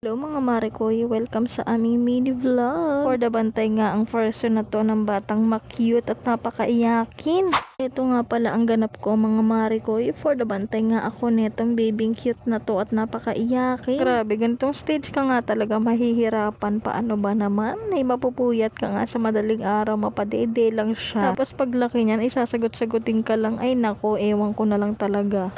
Hello mga Marikoy, welcome sa aming mini vlog. For the bantay nga ang version na to ng batang ma-cute at napakaiyakin. Ito nga pala ang ganap ko mga Marikoy. For the bantay nga ako netong babying cute na to at napakaiyakin. Grabe, ganitong stage ka nga talaga mahihirapan. Paano ba naman? Ay mapupuyat ka nga sa madaling araw, mapadede lang siya. Tapos paglaki niyan, isasagot-sagutin ka lang. Ay nako, ewan ko na lang talaga.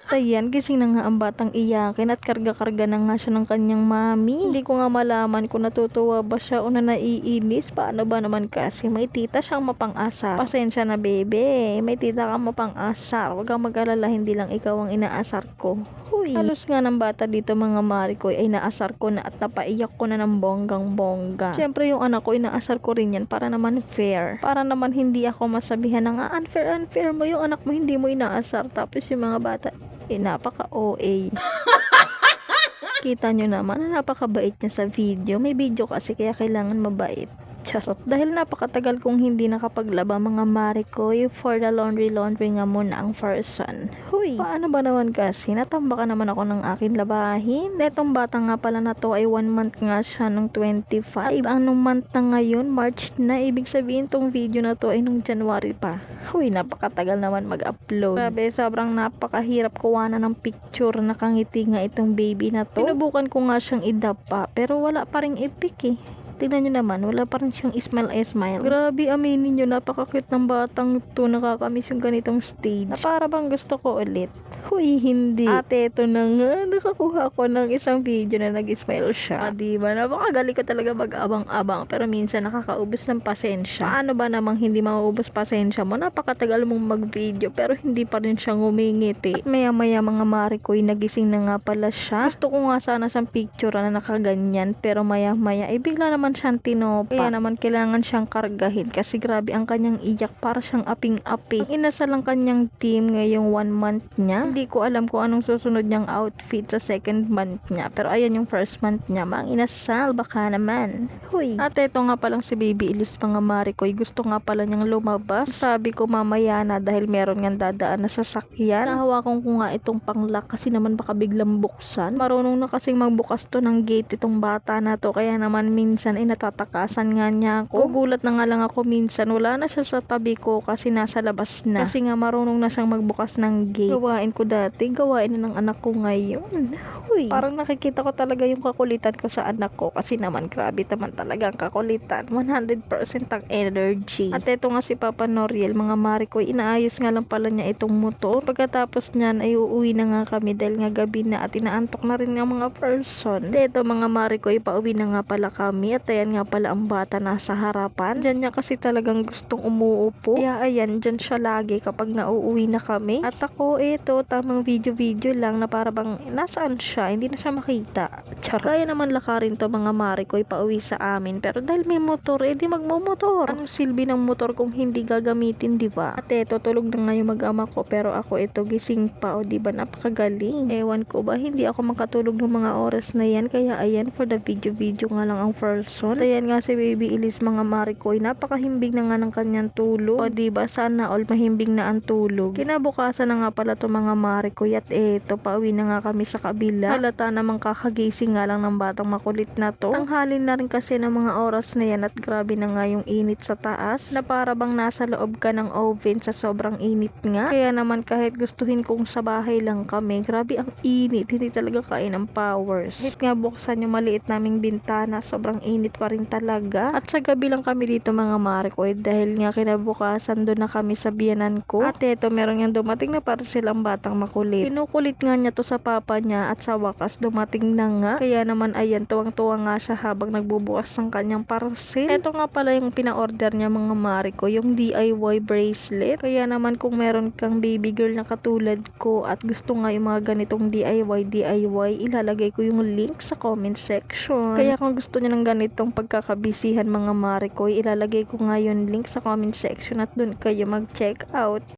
Ayan, gising na nga ang batang iyakin at karga-karga na nga siya ng kanyang mami. Hindi ko nga malaman kung natutuwa ba siya o na naiinis. Paano ba naman kasi may tita siyang mapang-asar. Pasensya na bebe, may tita kang mapang-asar. Huwag kang mag-alala, hindi lang ikaw ang inaasar ko. Huy. Halos nga ng bata dito mga Marikoy ay naasar ko na at napaiyak ko na ng bonggang-bongga. Siyempre yung anak ko inaasar ko rin yan para naman fair. Para naman hindi ako masabihan na nga unfair mo yung anak mo, hindi mo inaasar. Tapos yung mga bata napaka-OA. Kita nyo naman na napakabait niya sa video. May video kasi kaya kailangan mabait. Charot. Dahil napakatagal kong hindi nakapaglaba mga Marikoy, for the laundry nga muna ang person. Huy, paano ba naman kasi? Natamba ka naman ako ng akin labahin. Netong bata nga pala na to ay 1 month nga siya nung 25. Anong month na ngayon? March na. Ibig sabihin tong video na to ay nung January pa. Huy, napakatagal naman mag-upload. Grabe, sobrang napakahirap kuwanan ng picture. Nakangiti nga itong baby na to. Pinubukan ko nga siyang idapa pero wala pa ring epic eh. Tignan nyo naman, wala pa rin siyang smile. Grabe, aminin nyo, napaka-cute ng batang to. Nakakamiss yung ganitong stage. Na para bang gusto ko ulit. Huy, hindi. Ate, ito na nga. Nakakuha ko ng isang video na nag-smile siya. Diba? Napakagaling ko talaga mag-abang-abang. Pero minsan nakakaubos ng pasensya. Paano ba namang hindi mauubos pasensya mo? Napakatagal mong mag-video pero hindi pa rin siya ngumingiti. At maya-maya mga Marikoy, nagising na nga pala siya. Gusto ko nga sana siyang picture na nakaganyan. Pero maya-maya, bigla naman siyang tinopa. Kaya naman kailangan siyang kargahin kasi grabe ang kanyang iyak, para siyang aping-api. Ang inasal ang kanyang team ngayong 1 month niya. Hindi ko alam kung anong susunod niyang outfit sa 2nd month niya. Pero ayan yung 1st month niya. Mang inasal, baka naman. Huy. At eto nga palang si Baby Elise mga Marikoy. Gusto nga pala niyang lumabas. Sabi ko mamaya na dahil meron nga dadaan na sasakyan. Nahawakan ko nga itong panglock kasi naman baka biglang buksan. Marunong na kasing magbukas to ng gate itong bata na to. Kaya naman minsan ay natatakasan nga niya ako. Gulat na nga lang ako minsan. Wala na siya sa tabi ko kasi nasa labas na. Kasi nga marunong na siyang magbukas ng gate. Gawain ko dati, gawain na ng anak ko ngayon. Huy. Parang nakikita ko talaga yung kakulitan ko sa anak ko kasi naman grabe naman talaga ang kakulitan. 100% ang energy. At eto nga si Papa Noriel mga Marikoy, inaayos nga lang pala niya itong motor. Pagkatapos niyan ay uuwi na nga kami dahil nga gabi na at inaantok na rin nga mga person. At eto mga Marikoy, pauwi na nga pala kami at ayan nga pala ang bata nasa harapan. Diyan niya kasi talagang gustong umuupo. Kaya ayan, diyan siya lagi kapag nauuwi na kami. At ako ito, tamang video lang na para bang nasaan siya, hindi na siya makita. Charot. Kaya naman lakarin to mga Marikoy pauwi sa amin. Pero dahil may motor, di magmumotor. Anong silbi ng motor kung hindi gagamitin, di ba? At eto, tulog na nga yung mag-ama ko pero ako ito gising pa, o di ba napakagaling. Ewan ko ba, hindi ako makatulog ng mga oras na yan. Kaya ayan, for the video nga lang ang first. Ayan nga si Baby Elise mga Marikoy, napakahimbing na nga ng kanyang tulog. O diba, sana all mahimbing na ang tulog. Kinabukasan na nga pala to mga Marikoy at eto, pauwi na nga kami sa kabila. Halata namang kakagising nga lang ng batang makulit na to. Tanghalin na rin kasi ng mga oras na yan at grabe na nga yung init sa taas. Na para bang nasa loob ka ng oven sa sobrang init nga. Kaya naman kahit gustuhin kong sa bahay lang kami, grabe ang init. Hindi talaga kain ng powers. Kahit nga buksan yung maliit naming bintana, sobrang init pa rin talaga. At sa gabi lang kami dito mga Marikoy dahil nga kinabukasan doon na kami sa biyanan ko. At eto, meron nga dumating na para silang batang makulit. Pinukulit nga niya to sa papa niya at sa wakas dumating na nga. Kaya naman ayan, tuwang-tuwa nga siya habang nagbubukas ng kanyang parcel. Eto nga pala yung pina-order niya mga Marikoy, yung DIY bracelet. Kaya naman kung meron kang baby girl na katulad ko at gusto nga yung mga ganitong DIY, ilalagay ko yung link sa comment section. Kaya kung gusto niyo ng ganitong pagkakabisihan mga Marikoy, ilalagay ko nga yung link sa comment section at doon kayo mag-check out.